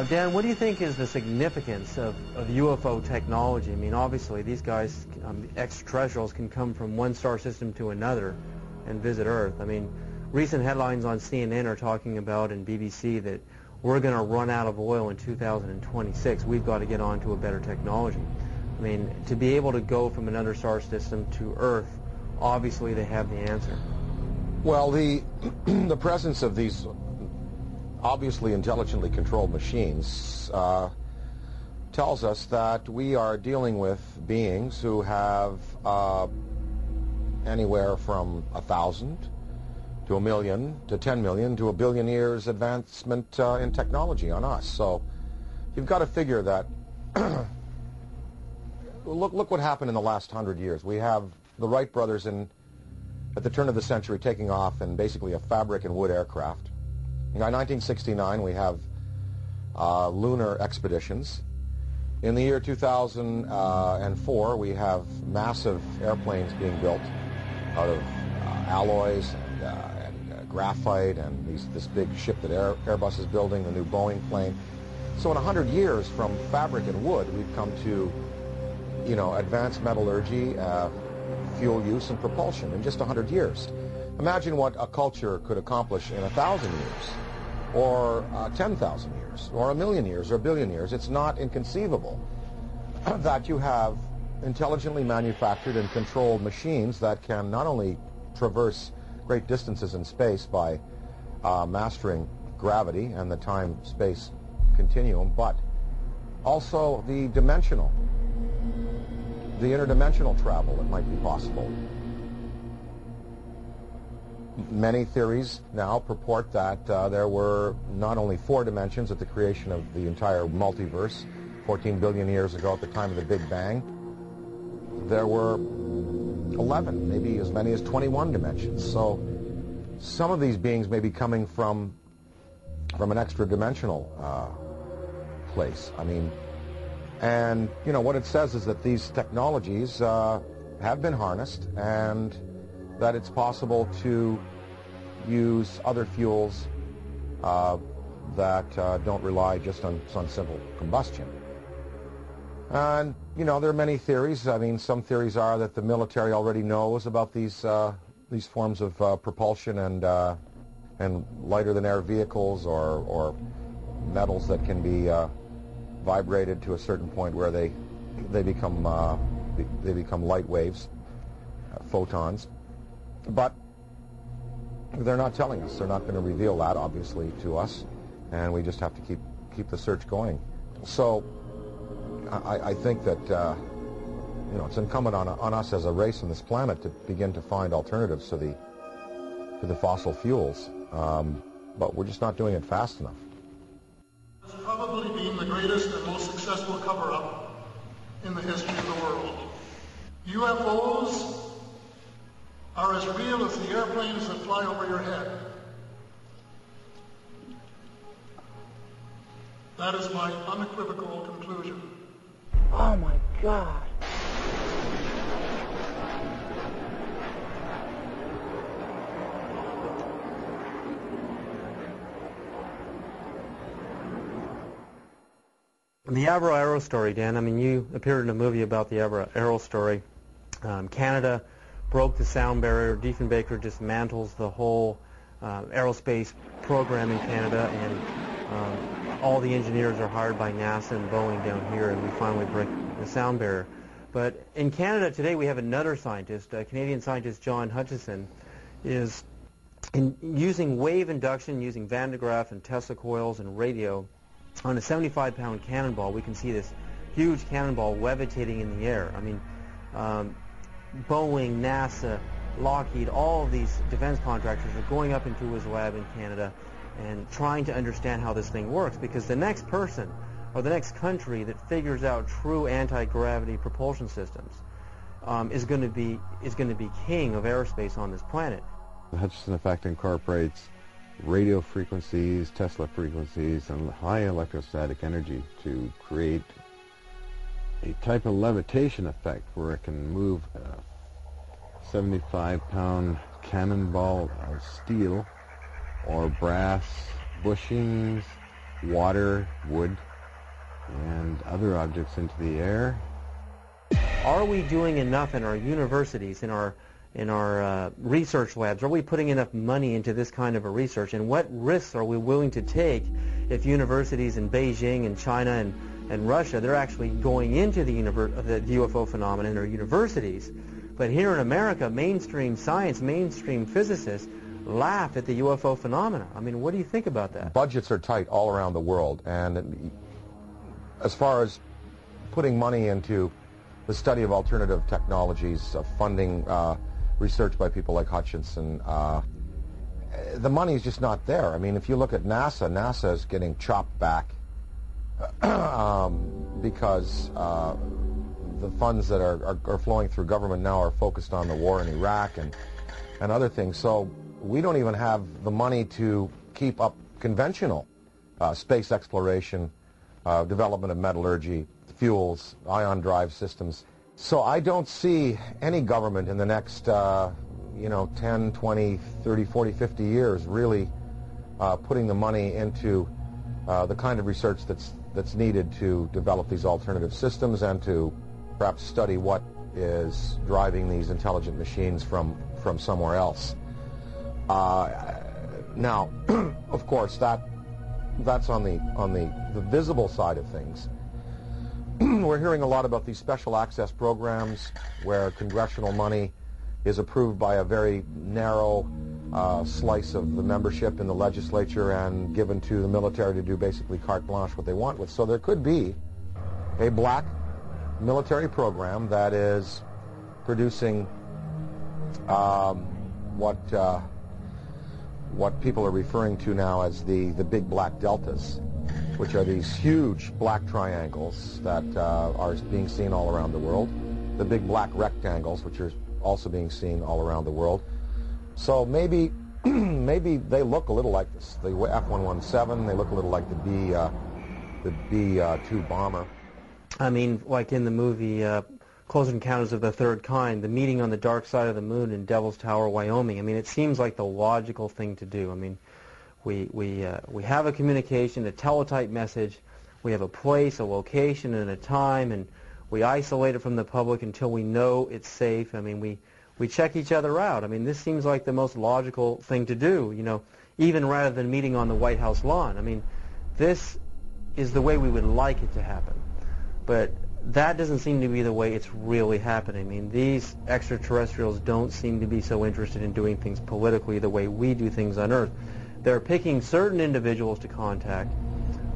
Dan, what do you think is the significance of UFO technology? I mean, obviously, these guys, extraterrestrials, can come from one star system to another and visit Earth. I mean, recent headlines on CNN are talking about, and BBC, that we're going to run out of oil in 2026. We've got to get on to a better technology. I mean, to be able to go from another star system to Earth, obviously they have the answer. Well, the presence of these obviously intelligently controlled machines tells us that we are dealing with beings who have anywhere from 1,000 to 1 million to 10 million to 1 billion years advancement in technology on us. So you've got to figure that look what happened in the last 100 years. We have the Wright brothers at the turn of the century taking off in basically a fabric and wood aircraft. By 1969, we have lunar expeditions. In the year 2004, we have massive airplanes being built out of alloys and graphite, and this big ship that Airbus is building, the new Boeing plane. So in 100 years, from fabric and wood, we've come to, advanced metallurgy, fuel use, and propulsion in just 100 years. Imagine what a culture could accomplish in 1,000 years, or 10,000 years, or 1 million years, or 1 billion years. It's not inconceivable that you have intelligently manufactured and controlled machines that can not only traverse great distances in space by mastering gravity and the time-space continuum, but also the interdimensional travel that might be possible. Many theories now purport that there were not only 4 dimensions at the creation of the entire multiverse 14 billion years ago at the time of the Big Bang. There were 11, maybe as many as 21 dimensions. So some of these beings may be coming from an extra-dimensional place. I mean, and what it says is that these technologies have been harnessed, and that it's possible to use other fuels that don't rely just on simple combustion. And, there are many theories. I mean, some theories are that the military already knows about these forms of propulsion and lighter-than-air vehicles or metals that can be vibrated to a certain point where they become light waves, photons. But they're not telling us. They're not going to reveal that, obviously, to us, and we just have to keep the search going. So I think that it's incumbent on us as a race on this planet to begin to find alternatives to the fossil fuels, but we're just not doing it fast enough. Has probably been the greatest and most successful cover-up in the history of the world. UFOs are as real as the airplanes that fly over your head. That is my unequivocal conclusion. Oh my God. The Akyroyd story, Dan, I mean, you appeared in a movie about the Akyroyd story. Canada broke the sound barrier. Diefenbaker dismantles the whole aerospace program in Canada, and all the engineers are hired by NASA and Boeing down here, and we finally break the sound barrier. But in Canada today, we have another scientist, Canadian scientist John Hutchison, is using wave induction, using Van de Graaff and Tesla coils and radio. On a 75-pound cannonball, we can see this huge cannonball levitating in the air. I mean, Boeing, NASA, Lockheed, all of these defense contractors are going up into his lab in Canada and trying to understand how this thing works, because the next person or the next country that figures out true anti-gravity propulsion systems is going to be king of aerospace on this planet. The Hutchison effect incorporates radio frequencies, Tesla frequencies, and high electrostatic energy to create a type of levitation effect where it can move a 75-pound cannonball of steel or brass bushings water, wood, and other objects into the air. Are we doing enough in our universities, in our research labs? Are we putting enough money into this kind of a research? And what risks are we willing to take if universities in Beijing and China and Russia, they're actually going into the UFO phenomenon or universities? But here in America, mainstream science, mainstream physicists laugh at the UFO phenomena. I mean, what do you think about that? Budgets are tight all around the world, and as far as putting money into the study of alternative technologies, funding research by people like Hutchinson, the money is just not there. I mean, if you look at NASA, NASA is getting chopped back because the funds that are flowing through government now are focused on the war in Iraq and other things. So we don't even have the money to keep up conventional space exploration, development of metallurgy, fuels, ion drive systems. So I don't see any government in the next 10, 20, 30, 40, 50 years really putting the money into the kind of research that's needed to develop these alternative systems and to perhaps study what is driving these intelligent machines from somewhere else. Now, of course, that's on the visible side of things. We're hearing a lot about these special access programs where congressional money is approved by a very narrow slice of the membership in the legislature and given to the military to do basically carte blanche what they want with. So there could be a black military program that is producing what people are referring to now as the big black deltas, which are these huge black triangles that are being seen all around the world, the big black rectangles, which are also being seen all around the world. So maybe they look a little like this, the F-117. They look a little like the B-2 bomber. I mean, like in the movie Close Encounters of the Third Kind, the meeting on the dark side of the moon in Devil's Tower, Wyoming. I mean, it seems like the logical thing to do. I mean, we have a communication, a teletype message. We have a place, a location, and a time, and we isolate it from the public until we know it's safe. I mean, we check each other out. I mean, this seems like the most logical thing to do, even rather than meeting on the White House lawn. I mean, this is the way we would like it to happen. But that doesn't seem to be the way it's really happening. I mean, these extraterrestrials don't seem to be so interested in doing things politically the way we do things on Earth. They're picking certain individuals to contact.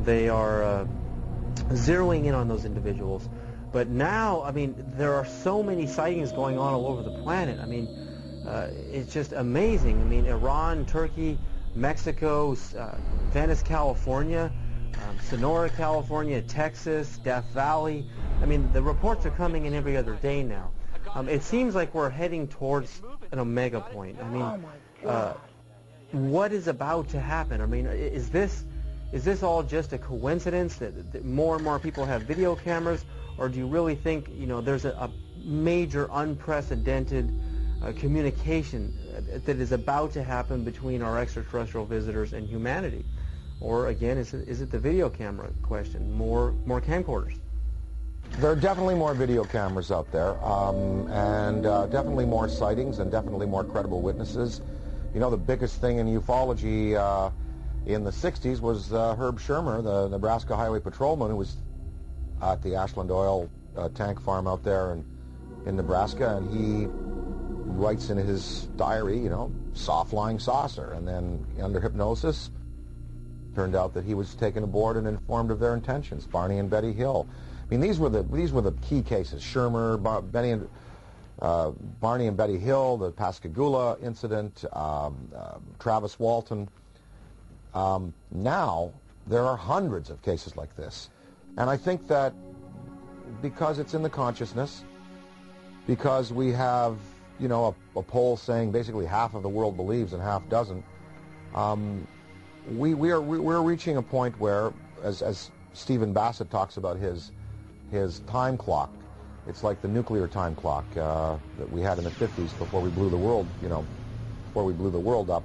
They are zeroing in on those individuals. But now, I mean, there are so many sightings going on all over the planet. I mean, it's just amazing. I mean, Iran, Turkey, Mexico, Venice, California, Sonora, California, Texas, Death Valley. I mean, the reports are coming in every other day now. It seems like we're heading towards an omega point. I mean, what is about to happen? I mean, is this all just a coincidence that more and more people have video cameras, or do you really think there's a major unprecedented communication that is about to happen between our extraterrestrial visitors and humanity? Or again, is it the video camera question? More camcorders? There are definitely more video cameras out there, and definitely more sightings, and definitely more credible witnesses. The biggest thing in ufology in the 60s was Herb Shermer, the Nebraska Highway Patrolman, who was at the Ashland Oil tank farm out there in Nebraska, and he writes in his diary, saw flying saucer, and then under hypnosis, turned out that he was taken aboard and informed of their intentions. Barney and Betty Hill. I mean, these were the key cases. Shermer, Barney and Betty Hill, the Pascagoula incident, Travis Walton. Now there are hundreds of cases like this, and I think that because it's in the consciousness, because we have a poll saying basically half of the world believes and half doesn't. We're reaching a point where, as Stephen Bassett talks about his time clock, it's like the nuclear time clock that we had in the 50s before we blew the world, before we blew the world up.